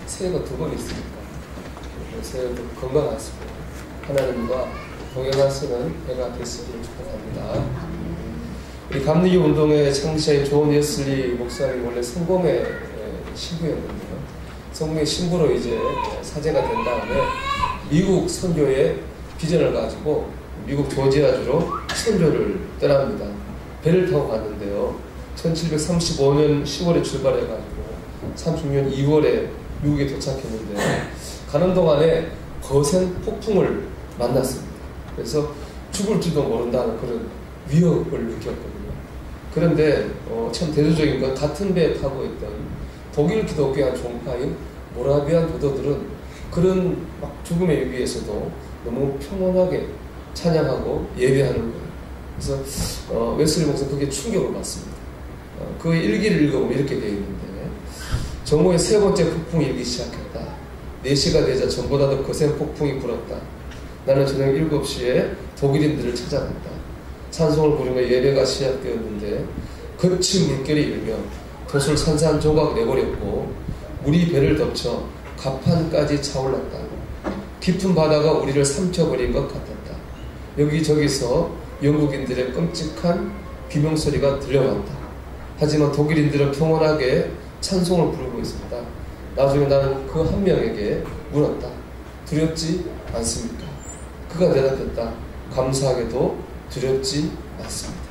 새해가 두 번 있으니까 새해도 건강하시고 하나님과 동행하시는 해가 되시기를 축복합니다. 우리 감리교 운동의 창시자인 존 웨슬리 목사님 원래 성공의 신부였는데요. 성공의 신부로 이제 사제가 된 다음에 미국 선교의 비전을 가지고 미국 조지아주로 선교를 떠납니다. 배를 타고 갔는데요. 1735년 10월에 출발해가지고 36년 2월에 미국에 도착했는데 가는 동안에 거센 폭풍을 만났습니다. 그래서 죽을지도 모른다는 그런 위협을 느꼈거든요. 그런데 참 대조적인 건 같은 배에 타고 있던 독일 기독교의 종파인 모라비안 교도들은 그런 막 죽음의 위기에서도 너무 평온하게 찬양하고 예배하는 거예요. 그래서 웨슬리 목사는 그게 충격을 받습니다. 그 일기를 읽어보면 이렇게 되어 있는데 정오의 세 번째 폭풍이 일기 시작했다. 4시가 되자 전보다 더 거센 폭풍이 불었다. 나는 저녁 7시에 독일인들을 찾아갔다. 찬송을 부르며 예배가 시작되었는데 거친 물결이 일며 돛을 산산조각 내버렸고 물이 배를 덮쳐 갑판까지 차올랐다. 깊은 바다가 우리를 삼켜버린 것 같았다. 여기저기서 영국인들의 끔찍한 비명소리가 들려왔다. 하지만 독일인들은 평온하게 찬송을 부르고 있었다. 나중에 나는 그 한 명에게 물었다. 두렵지 않습니까? 그가 대답했다. 감사하게도 두렵지 않습니다.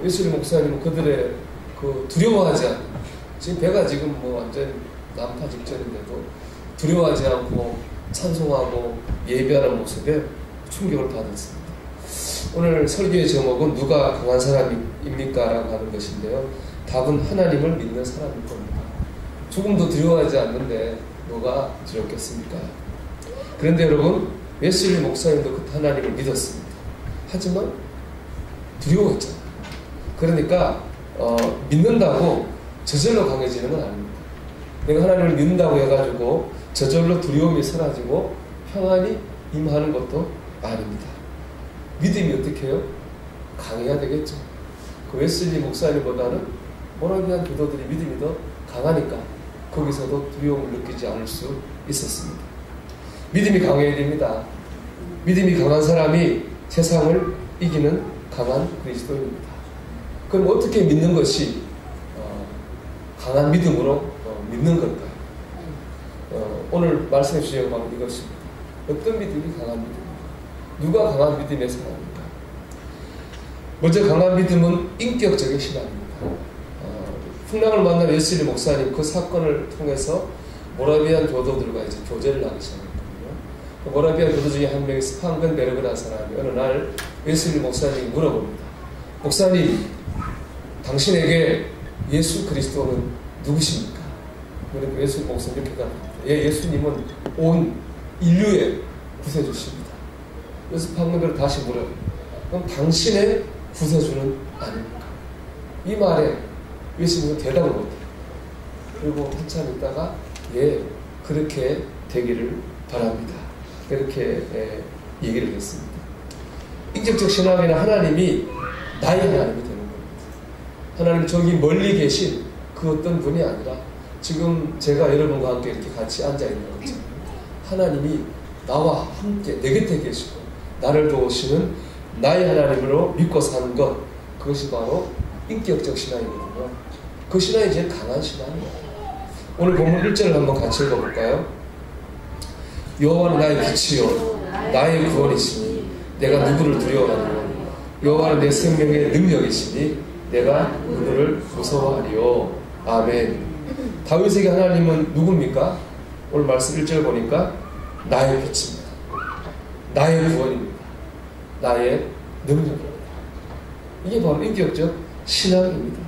웨슬리 목사님은 그들의 그 두려워하지 않고 지금 배가 지금 뭐 완전 난파 직전인데도 두려워하지 않고 찬송하고 예배하는 모습에 충격을 받았습니다. 오늘 설교의 제목은 누가 강한 사람입니까? 라고 하는 것인데요. 답은 하나님을 믿는 사람일 겁니다. 죽음도 두려워하지 않는데 뭐가 두렵겠습니까? 그런데 여러분 웨슬리 목사님도 그때 하나님을 믿었습니다. 하지만 두려워했잖아요. 그러니까 믿는다고 저절로 강해지는 건 아닙니다. 내가 하나님을 믿는다고 해가지고 저절로 두려움이 사라지고 평안이 임하는 것도 아닙니다. 믿음이 어떻게 해요? 강해야 되겠죠. 그 웨슬리 목사님보다는 모라비안 교도들이 믿음이 더 강하니까 거기서도 두려움을 느끼지 않을 수 있었습니다. 믿음이 강해야 됩니다. 믿음이 강한 사람이 세상을 이기는 강한 그리스도입니다. 그럼 어떻게 믿는 것이 강한 믿음으로 믿는 걸까요? 오늘 말씀해 주신 바로 이것입니다. 어떤 믿음이 강한 믿음입니까? 누가 강한 믿음의 사람입니까? 먼저 강한 믿음은 인격적인 신앙입니다. 풍랑을 만난 웨슬리 목사님 그 사건을 통해서 모라비안 교도들과 이제 교제를 하기 시작했거든요. 모라비안 교도 중에 한 명이 스판겐베르그라는 사람이 어느 날 웨슬리 목사님이 물어봅니다. 목사님, 당신에게 예수 그리스도는 누구십니까? 그러니까 웨슬리 목사님 이렇게 답합니다. 예수님은 온 인류의 구세주십니다. 그래서 스판겐베르 다시 물어요. 그럼 당신의 구세주는 아닙니까? 이 말에 웨슬리는 대답을 못해요. 그리고 한참 있다가 예, 그렇게 되기를 바랍니다. 그렇게 얘기를 했습니다. 인격적 신앙이나 하나님이 나의 하나님이 되는 겁니다. 하나님 저기 멀리 계신 그 어떤 분이 아니라 지금 제가 여러분과 함께 이렇게 같이 앉아있는 것처럼 하나님이 나와 함께 내 곁에 계시고 나를 도우시는 나의 하나님으로 믿고 사는 것, 그것이 바로 인격적 신앙이거든요. 그 신앙이 제일 강한 신앙이에요. 오늘 본문 1절을 한번 같이 읽어볼까요? 여호와는 나의 빛이요 나의 구원이시니 내가 누구를 두려워하리요. 여호와는 내 생명의 능력이시니 내가 누구를 무서워하리요. 아멘. 다윗에게 하나님은 누굽니까? 오늘 말씀 1절 보니까 나의 빛입니다. 나의 구원입니다. 나의 능력입니다. 이게 바로 인격적 신앙입니다.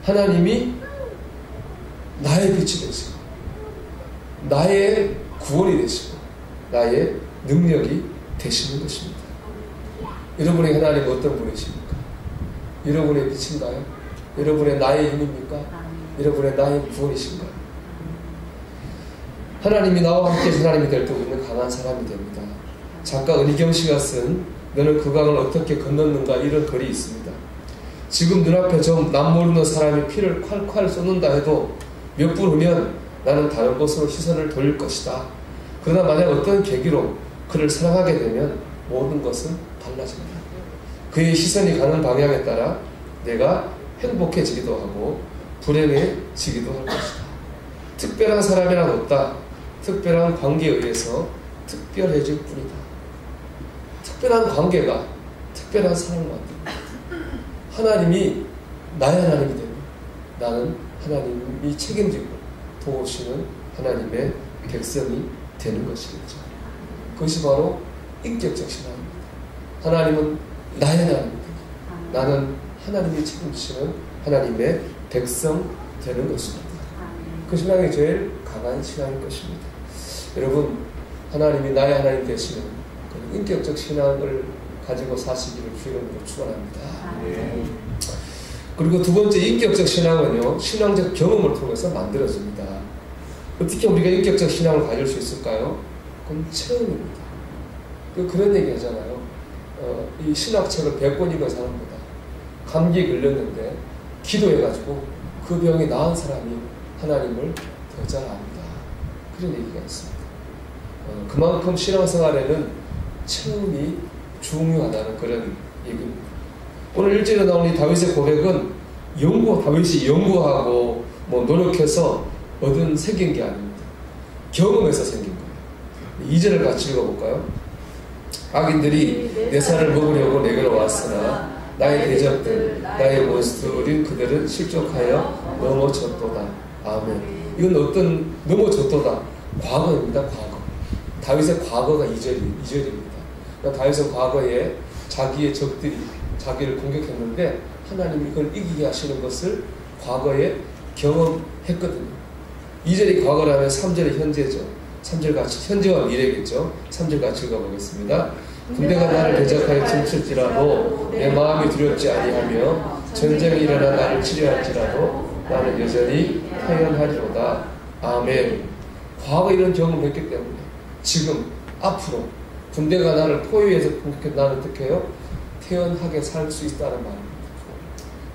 하나님이 나의 빛이 되시고 나의 구원이 되시고 나의 능력이 되시는 것입니다. 여러분의 하나님은 어떤 분이십니까? 여러분의 빛인가요? 여러분의 나의 힘입니까? 여러분의 나의 구원이신가요? 하나님이 나와 함께 하나님이 될 때 우리는 강한 사람이 됩니다. 작가 은희경 씨가 쓴 너는 그 강을 어떻게 건넜는가 이런 글이 있습니다. 지금 눈앞에 저 남 모르는 사람이 피를 콸콸 쏟는다 해도 몇 분 후면 나는 다른 곳으로 시선을 돌릴 것이다. 그러나 만약 어떤 계기로 그를 사랑하게 되면 모든 것은 달라집니다. 그의 시선이 가는 방향에 따라 내가 행복해지기도 하고 불행해지기도 할 것이다. 특별한 사람이란 없다. 특별한 관계에 의해서 특별해질 뿐이다. 특별한 관계가 특별한 사랑을 만듭니다. 하나님이 나의 하나님이 되고 나는 하나님이 책임지고 도우시는 하나님의 백성이 되는 것이겠죠. 그것이 바로 인격적 신앙입니다. 하나님은 나의 하나님이고 나는 하나님이 책임지시는 하나님의 백성 되는 것입니다. 그 신앙이 제일 강한 신앙일 것입니다. 여러분, 하나님이 나의 하나님 되시는 그 인격적 신앙을 가지고 사시기를 주님으로 축원합니다. 그리고 두 번째 인격적 신앙은요, 신앙적 경험을 통해서 만들어집니다. 어떻게 우리가 인격적 신앙을 가질 수 있을까요? 그건 체험입니다. 그런 얘기 하잖아요. 이 신학책을 100권 읽은 사람보다 감기에 걸렸는데 기도해가지고 그 병이 나은 사람이 하나님을 더 잘 압니다. 그런 얘기가 있습니다. 그만큼 신앙생활에는 체험이 중요하다는 그런 얘기입니다. 오늘 1절에 나온 이 다윗의 고백은 다윗이 연구하고 노력해서 생긴 게 아닙니다. 경험에서 생긴 거예요. 2절을 같이 읽어볼까요? 악인들이 내 살을 먹으려고 내게로 왔으나 나의 대적들, 나의 원수들인 그들은 실족하여 넘어졌도다. 아멘. 이건 어떤 넘어졌도다. 과거입니다. 과거. 다윗의 과거가 2절입니다. 그러니까 다윗은 과거에 자기의 적들이 자기를 공격했는데 하나님이 그걸 이기게 하시는 것을 과거에 경험했거든요. 2절이 과거라면 3절이 현재죠. 3절 같이 현재와 미래겠죠. 3절 같이 읽어보겠습니다. 군대가 나를 대적하여 춤출지라도 내 마음이 두렵지 아니하며 전쟁이 일어나 나를 치료할지라도 나는 여전히 태연하리로다. 아멘. 과거 이런 경험을 했기 때문에 지금 앞으로 군대가 나를 포위해서 공격해 나는 어떻게 해요? 태연하게 살 수 있다는 말입니다.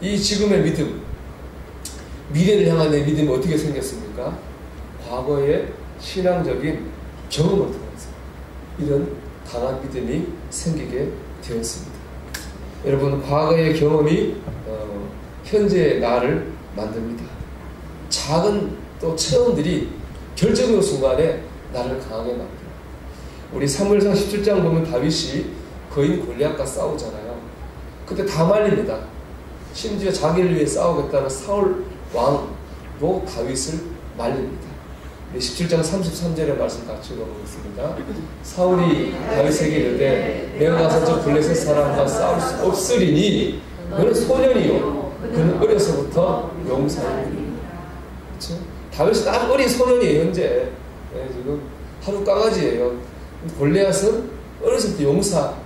이 지금의 믿음, 미래를 향한 내 믿음이 어떻게 생겼습니까? 과거의 신앙적인 경험을 통해서 이런 강한 믿음이 생기게 되었습니다. 여러분, 과거의 경험이 현재의 나를 만듭니다. 작은 또 체험들이 결정적 순간에 나를 강하게 만듭니다. 우리 사무엘상 17장 보면 다윗이 거인 골리앗과 싸우잖아요. 그때 다 말립니다. 심지어 자기를 위해 싸우겠다는 사울 왕도 다윗을 말립니다. 17장 33절의 말씀 같이 읽어보겠습니다. 사울이 다윗에게 이르되 내가 가서 저 블레셋 사람과 싸울 수 없으리니 너는 소년이요 그는 어려서부터 용사이니. 그렇죠? 다윗은 딱 어린 소년이에요. 현재 지금 하루 강아지예요. 골리앗은 어려서부터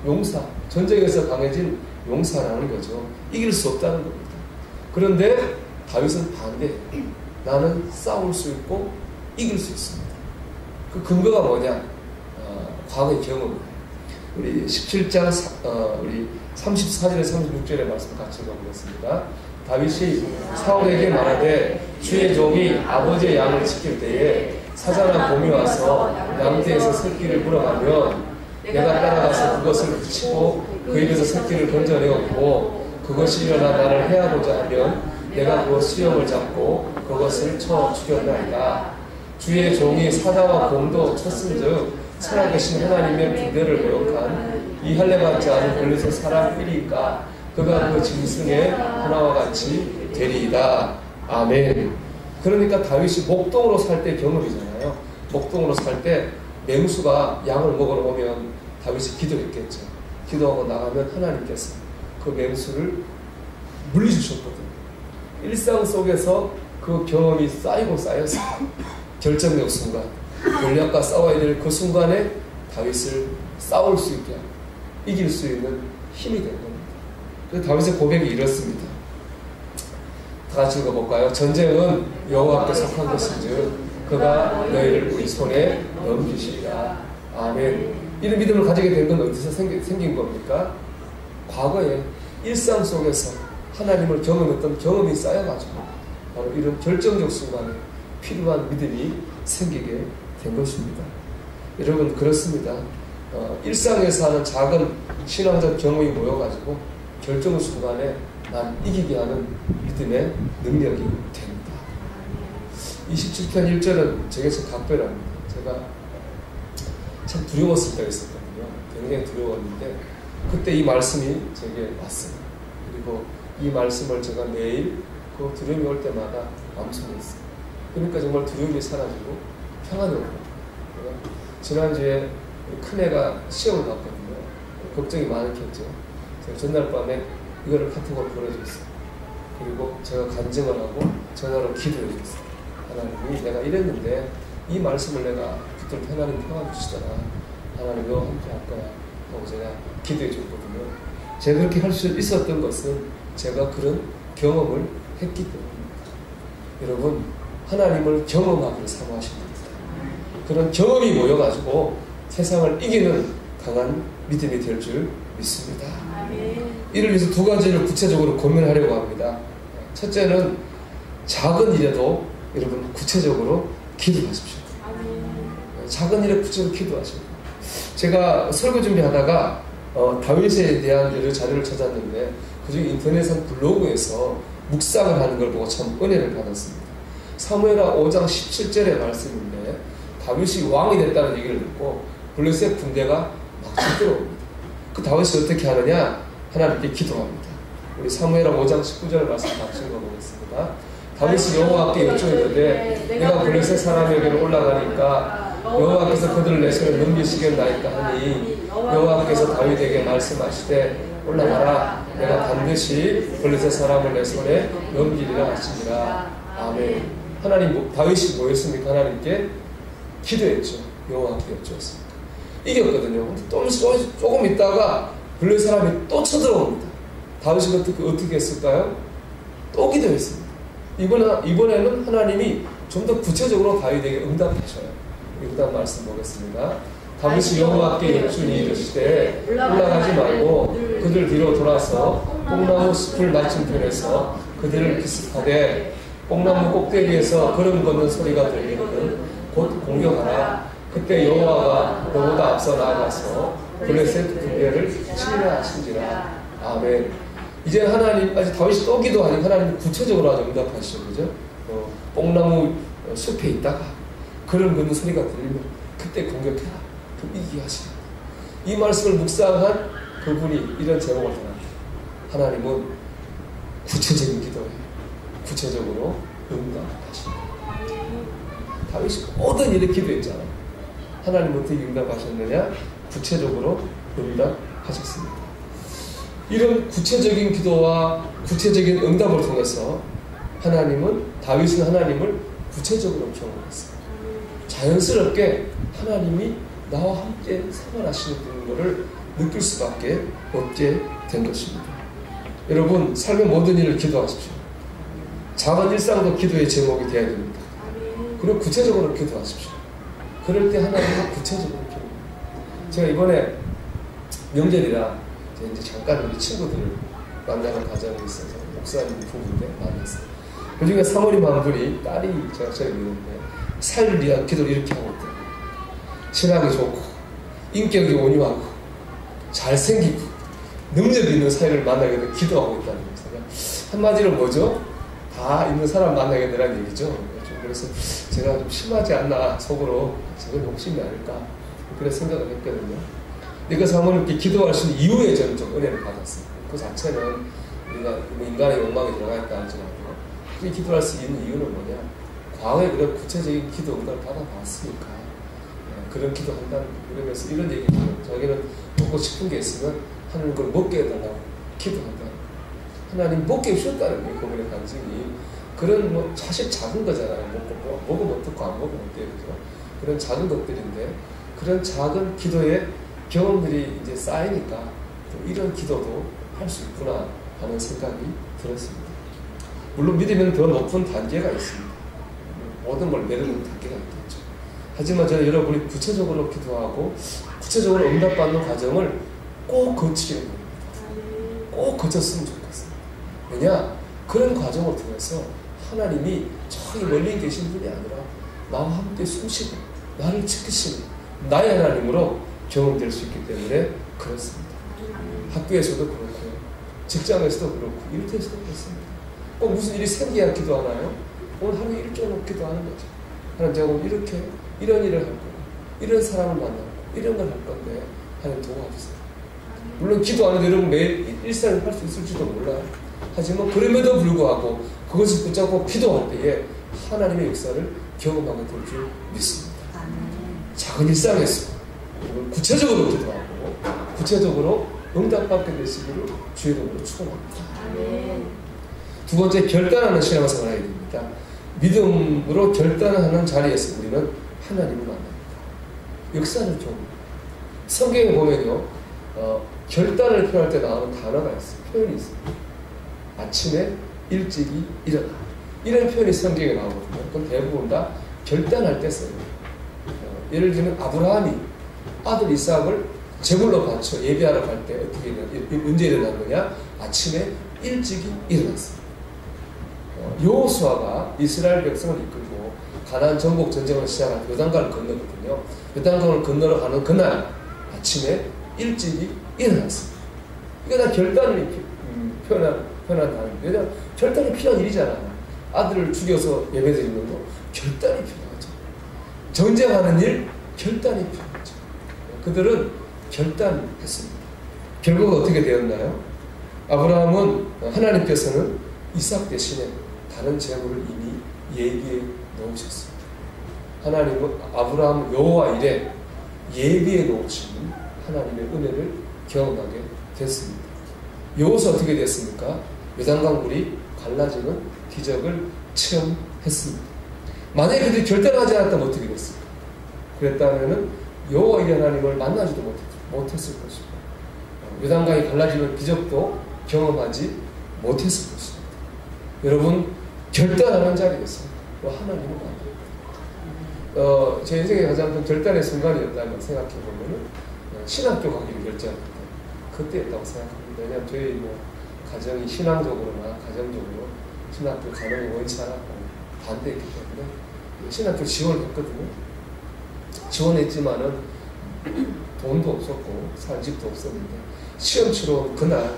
용사 전쟁에서 강해진 용사라는 거죠. 이길 수 없다는 겁니다. 그런데 다윗은 반대해요. 나는 싸울 수 있고 이길 수 있습니다. 그 근거가 뭐냐? 과거의 경험이에요. 우리 17장 우리 34절에 36절의 말씀 같이 읽어보겠습니다. 다윗이 사울에게 말하되 주의 종이 아버지의 양을 지킬 때에 사자나 곰이 와서 양떼에서 새끼를 물어가면 내가 따라가서 그것을 붙이고 그 입에서 새끼를 건져내었고 그것이 일어나 나를 해하고자 하면 내가 그 수염을 잡고 그것을 쳐 죽였나이다. 주의 종이 사자와 곰도 쳤은즉 살아계신 하나님의 부대를 모욕한 이 할례받지 않은 블레셋 사람 1위가 그가 그 짐승의 하나와 같이 되리이다. 아멘. 그러니까 다윗이 목동으로 살 때 경험이잖아요. 목동으로 살 때 맹수가 양을 먹으러 오면 다윗이 기도했겠죠. 기도하고 나가면 하나님께서 그 맹수를 물리주셨거든요. 일상 속에서 그 경험이 쌓여서 결정적 순간 골리앗과 싸워야 될 그 순간에 다윗을 싸울 수 있게 이길 수 있는 힘이 된 겁니다. 그래서 다윗의 고백이 이렇습니다. 다 같이 읽어볼까요? 전쟁은 여호와께 속한 것인즉 그가 너희를 우리 손에 넘기시리라. 아멘. 이런 믿음을 가지게 된 건 어디서 생긴 겁니까? 과거에 일상 속에서 하나님을 경험했던 경험이 쌓여가지고 바로 이런 결정적 순간에 필요한 믿음이 생기게 된 것입니다. 여러분 그렇습니다. 일상에서 하는 작은 신앙적 경험이 모여가지고 결정 순간에 난 이기게 하는 믿음의 능력이 됩니다. 27편 1절은 제게서 각별합니다. 제가 참 두려웠을 때가 있었거든요. 굉장히 두려웠는데 그때 이 말씀이 제게 왔어요. 그리고 이 말씀을 제가 매일 그 두려움이 올 때마다 암송했어요. 그러니까 정말 두려움이 사라지고 평안이 오더라고요. 지난주에 큰애가 시험을 봤거든요. 걱정이 많았겠죠. 제가 전날 밤에 이거를 카톡으로 보내줬어요. 그리고 제가 간증을 하고 전화로 기도해 줬어요. 하나님이 내가 이랬는데 이 말씀을 내가 붙들고 하나님 평안 주시더라. 하나님 너 함께 할 거야 하고 제가 기도해 줬거든요. 제가 그렇게 할 수 있었던 것은 제가 그런 경험을 했기 때문입니다. 여러분 하나님을 경험하기를 사모하십니다. 그런 경험이 모여가지고 세상을 이기는 강한 믿음이 될 줄 믿습니다. 이를 위해서 두 가지를 구체적으로 고민하려고 합니다. 첫째는 작은 일에도 여러분 구체적으로 기도하십시오. 작은 일에 구체적으로 기도하십시오. 제가 설교 준비하다가 다윗에 대한 여러 자료를 찾았는데 그중에 인터넷 블로그에서 묵상을 하는 걸 보고 참 은혜를 받았습니다. 사무엘하 5장 17절의 말씀인데 다윗이 왕이 됐다는 얘기를 듣고 블레셋 군대가 막 쳐들어옵니다. 그 다윗이 어떻게 하느냐? 하나님께 기도합니다. 우리 사무엘하 5장 19절 말씀 같이 읽어보겠습니다. 다윗이 여호와께 여쭈었는데 내가 블레셋 사람에게로 올라가니까 여호와께서 그들을 내 손에 넘기시겠나이까 하니 여호와께서 다윗에게 말씀하시되 올라가라 내가 반드시 블레셋 사람을 내 손에 넘기리라 하시니라. 아멘. 하나님 다윗이 뭐였습니까? 하나님께 기도했죠. 여호와께 여쭈었습니다. 이겼거든요. 근데 또 조금 있다가 블레셋 사람이 또 쳐들어옵니다. 다윗이 어떻게 했을까요? 또 기도했습니다. 이번에는 하나님이 좀 더 구체적으로 다윗에게 응답하셔요. 그 다음 말씀 보겠습니다. 다윗이 여호와께 여쭈니 이르시되 올라가지 말고 그들 뒤로 돌아서 뽕나무 숲을 맞은편에서 그들을 기습하되 뽕나무 꼭대기에서 걸음 걷는 소리가 들리거든 곧 공격하라. 그때 여호와가 너보다 앞서 나아가서 블레셋 군대를 치료하신지라. 아멘. 이제 하나님 아직 다윗이 또 기도하니 하나님 구체적으로 아주 응답하시죠. 그죠? 뽕나무 숲에 있다가 걸음 걷는 소리가 들리면 그때 공격해라. 그럼 이기게 하시라. 이 말씀을 묵상한 그분이 이런 제목을 전합니다. 하나님은 구체적인 기도에 구체적으로 응답하십니다. 다윗이 모든 일에 기도했잖아요. 하나님 어떻게 응답하셨느냐? 구체적으로 응답하셨습니다. 이런 구체적인 기도와 구체적인 응답을 통해서 다윗은 하나님을 구체적으로 경험했어요. 자연스럽게 하나님이 나와 함께 생활하시는 것을 느낄 수밖에 없게 된 것입니다. 여러분 삶의 모든 일을 기도하십시오. 작은 일상도 기도의 제목이 되어야 됩니다. 그리고 구체적으로 기도하십시오. 그럴 때 하나님은 구체적으로 기도합니다. 제가 이번에 명절이라 이제 잠깐 우리 친구들을 만나는 과정이 있어서 목사님 부부인데 만났어요. 그 중에 사모님 한 분이 딸이 제가 저희 있는데 살을 위한 기도를 이렇게 하고 있더라고요. 신앙이 좋고 인격이 온유하고 잘생기고 능력 있는 사이를 만나게 되면 기도하고 있다는 거예요. 한마디로 뭐죠? 다 있는 사람 만나게 되라는 얘기죠. 그래서 제가 좀 심하지 않나 속으로 저건 욕심이 아닐까 그런 생각을 했거든요. 근데 그 사모님께 기도할 수 있는 이유에 저는 좀 은혜를 받았어요. 그 자체는 우리가 인간의 욕망이 들어가 있다 할지라도 그렇게 기도할 수 있는 이유는 뭐냐? 과거에 그런 구체적인 기도 응답을 받아봤으니까 그런 기도한다는 그러면서 이런 얘기죠. 자기는 먹고 싶은 게 있으면 하나님 그걸 먹게 해달라고 기도한다. 하나님 먹게 해주셨다는 거예요. 그분의 간증이. 그런 뭐 사실 작은 거잖아요. 먹으면 어떻고 안 먹으면 어때요. 그죠? 그런 작은 것들인데 그런 작은 기도의 경험들이 이제 쌓이니까 또 이런 기도도 할 수 있구나 하는 생각이 들었습니다. 물론 믿으면 더 높은 단계가 있습니다. 모든 걸 내려놓는 단계가 있겠죠. 하지만 저는 여러분이 구체적으로 기도하고 구체적으로 응답받는 과정을 꼭 거치게 됩니다. 꼭 거쳤으면 좋겠습니다. 왜냐? 그런 과정을 통해서 하나님이 저기 멀리 계신 분이 아니라 나와 함께 숨쉬고 나를 지키시는 나의 하나님으로 경험될 수 있기 때문에 그렇습니다. 학교에서도 그렇고요. 직장에서도 그렇고 일터에서도 그렇습니다. 꼭 무슨 일이 생겨야 기도하나요? 오늘 하루 일종록 기도하는 거죠. 하나님 제가 오늘 이렇게 이런 일을 할 거고 이런 사람을 만나고 이런 걸 할 건데 하나님 도와주세요. 물론 기도하는 여러분 매일 일상을 할 수 있을지도 몰라요. 하지만 그럼에도 불구하고 그것을 붙잡고 기도할 때에 하나님의 역사를 경험하게 될 줄 믿습니다. 작은 일상에서 구체적으로 기도하고 구체적으로 응답받게 되시기를 주의 이름으로 축원합니다. 두 번째, 결단하는 신앙생활을 해야 됩니다. 믿음으로 결단하는 자리에서 우리는 하나님을 만납니다. 역사를 좀 성경에 보면요, 결단을 표현할 때 나오는 단어가 있어요. 표현이 있어요. 아침에 일찍이 일어나. 이런 표현이 성경에 나오거든요. 그건 대부분 다 결단할 때 써요. 예를 들면 아브라함이 아들 이삭을 제물로 바쳐 예배하러 갈 때 어떻게 언제 일어났느냐? 아침에 일찍이 일어났어요. 여호수아가 이스라엘 백성을 이끌고 가나안 정복 전쟁을 시작한 요단강을 건너거든요. 요단강을 건너러 가는 그날 아침에 일찍이 일어났어요. 이게 다 결단을 표현한 단어입니다. 왜냐하면 결단이 필요한 일이잖아요. 아들을 죽여서 예배드리는 거 결단이 필요하죠. 전쟁하는 일 결단이 필요하죠. 그들은 결단했습니다. 결국 어떻게 되었나요? 아브라함은 하나님께서는 이삭 대신에 다른 제물을 이미 예비해 놓으셨습니다. 하나님은 아브라함 여호와 일에 예비해 놓으신 하나님의 은혜를 경험하게 됐습니다. 여호수 어떻게 됐습니까? 요단강 물이 갈라지는 기적을 체험했습니다. 만약에 그들이 결단하지 않았다면 어떻게 됐을까? 그랬다면 여호와 일의 하나님을 만나지도 못했을 것입니다. 요단강이 갈라지는 기적도 경험하지 못했을 것입니다. 여러분, 결단하는 자리에서 하나님을 만납니다. 제 인생의 가장 큰 결단의 순간이었다면 생각해보면 신학교 가기를 결정했다. 그때였다고 생각합니다. 왜냐하면 저희 가정이 신앙적으로나 가정적으로 신학교 가는 거 원치 않았고 반대했기 때문에 신학교 지원을 했거든요. 지원했지만은 돈도 없었고 살 집도 없었는데 시험 치러 온 그날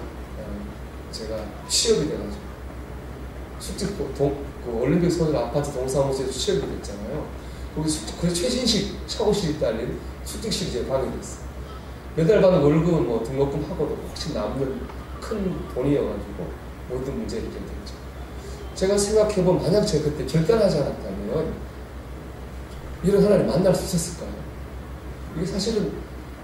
제가 취업이 돼가지고 올림픽 선수 아파트 동사무소에서 취업이 됐잖아요. 거기 최신식 샤워실이 딸린 숙직실이 제 방이 됐어요. 매달 받는 월급은 등록금 하고도 혹시 남는 큰 돈이어가지고 모든 문제를 해결됐죠. 제가 생각해보면 만약 제가 그때 결단하지 않았다면 이런 하나님 만날 수 있었을까요? 이게 사실은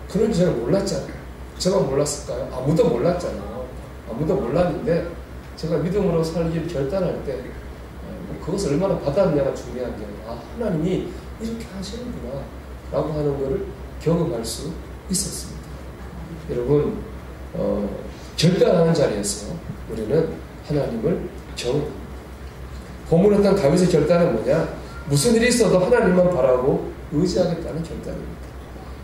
그런 줄 저는 몰랐잖아요. 제가 몰랐을까요? 아무도 몰랐잖아요. 아무도 몰랐는데 제가 믿음으로 살기를 결단할 때 그것을 얼마나 받았느냐가 중요한 게 아니라 하나님이 이렇게 하시는구나 라고 하는 것을 경험할 수 있었습니다. 여러분, 결단하는 자리에서 우리는 하나님을 경험합니다. 본문에 딱 다윗의 결단은 뭐냐? 무슨 일이 있어도 하나님만 바라고 의지하겠다는 결단입니다.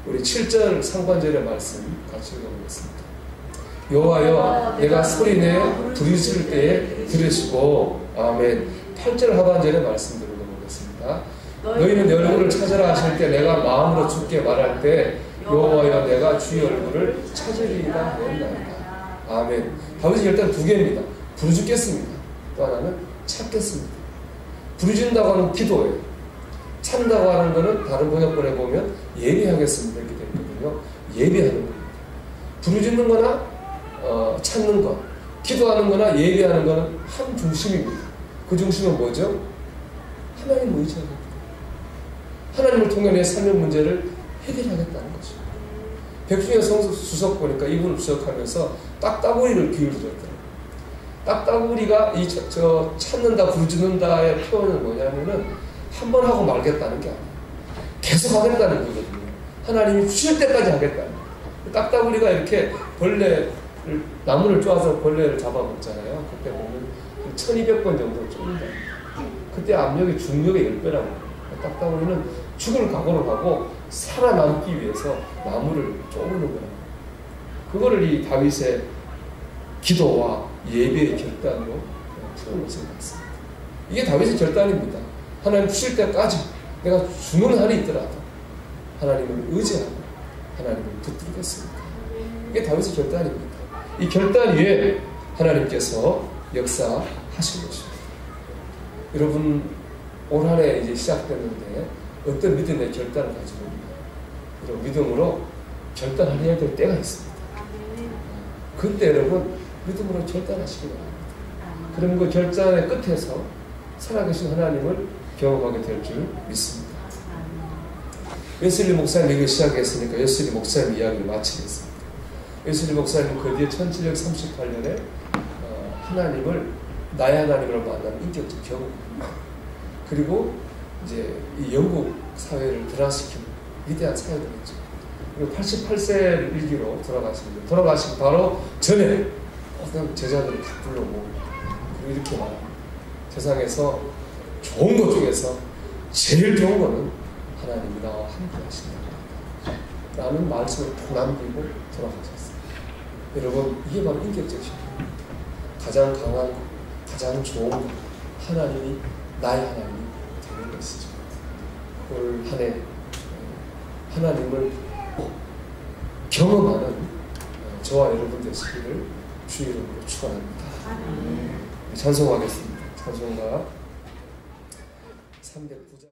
우리 7절 상반절의 말씀 같이 읽어보겠습니다. 여호와여, 내가 소리내어 부르짖을 때에 들으시고. 아멘. 8절 하반절의 말씀 읽어보겠습니다. 너희는 내 얼굴을 찾으라 하실 때 내가 마음으로 주께 말할 때 여호와여, 내가 주의 얼굴을 찾으리이다 하였나이다. 아멘. 다윗의 결단 두 개입니다. 부르짖겠습니다. 또 하나는 찾겠습니다. 부르짖는다고 하는 기도예요. 찾는다고 하는 것은 다른 번역본에 보면 예비하겠습니다 이렇게 되거든요. 예비하는 겁니다. 부르짖는 거나 찾는 것, 기도하는 거나 예비하는 거는 한 중심입니다. 그 중심은 뭐죠? 하나님을 의지하겠다. 하나님을 통해 내 삶의 문제를 해결하겠다는 거죠. 백중의 성수석 보니까 이분을 주석하면서 딱따구리를 기울여줬더라고요. 딱따구리가 찾는다, 부르짖는다의 표현은 뭐냐면은 한 번 하고 말겠다는 게 아니에요. 계속 하겠다는 거거든요. 하나님이 주실 때까지 하겠다는 거예요. 딱따구리가 이렇게 나무를 쪼아서 벌레를 잡아먹잖아요. 그때 보면 1200번 정도 쪼는다. 그때 압력이 중력의 10배라고 해요. 딱따구리는 죽을 각오로 하고 살아남기 위해서 나무를 쪼는 거예요. 그거를 이 다윗의 기도와 예배의 결단으로 풀어놓은 것 같습니다. 이게 다윗의 결단입니다. 하나님 주실 때까지 내가 죽는 한이 있더라도 하나님을 의지하고 하나님을 붙들겠습니다. 이게 다윗의 결단입니다. 이 결단 위에 하나님께서 역사하신 것입니다. 여러분, 올 한 해 이제 시작됐는데 어떤 믿음의 결단을 가지고 있나요? 이런 믿음으로 결단해야 될 때가 있습니다. 그때 여러분 믿음으로 결단하시기 바랍니다. 그럼 그 결단의 끝에서 살아계신 하나님을 경험하게 될 줄 믿습니다. 웨슬리 목사님 이거 시작했으니까 웨슬리 목사님 이야기를 마치겠습니다. 웨슬리 목사님 그 뒤에 1738년에 하나님을 나의 하나님으로 만난 인격적 경험입니다. 그리고 이제 이 영국 사회를 변화시킨 위대한 사회들이죠. 그리고 88세 일기로 돌아가십니다. 돌아가시고 바로 전에 어떤 제자들을 다 불러고 그리고 이렇게 말합니다. 세상에서 좋은 것 중에서 제일 좋은 거는 하나님이 나와 함께 하신다 라는 말씀을 딱 남기고 돌아가셨어요. 여러분, 이게 바로 인격적 신앙입니다. 가장 강한 것, 가장 좋은 것, 하나님이 나의 하나님이 되는 것이죠. 올 한 해 하나님을 경험하는 저와 여러분 되시기를 주의 이름으로 축원합니다. 찬송하겠습니다. 찬송가 309장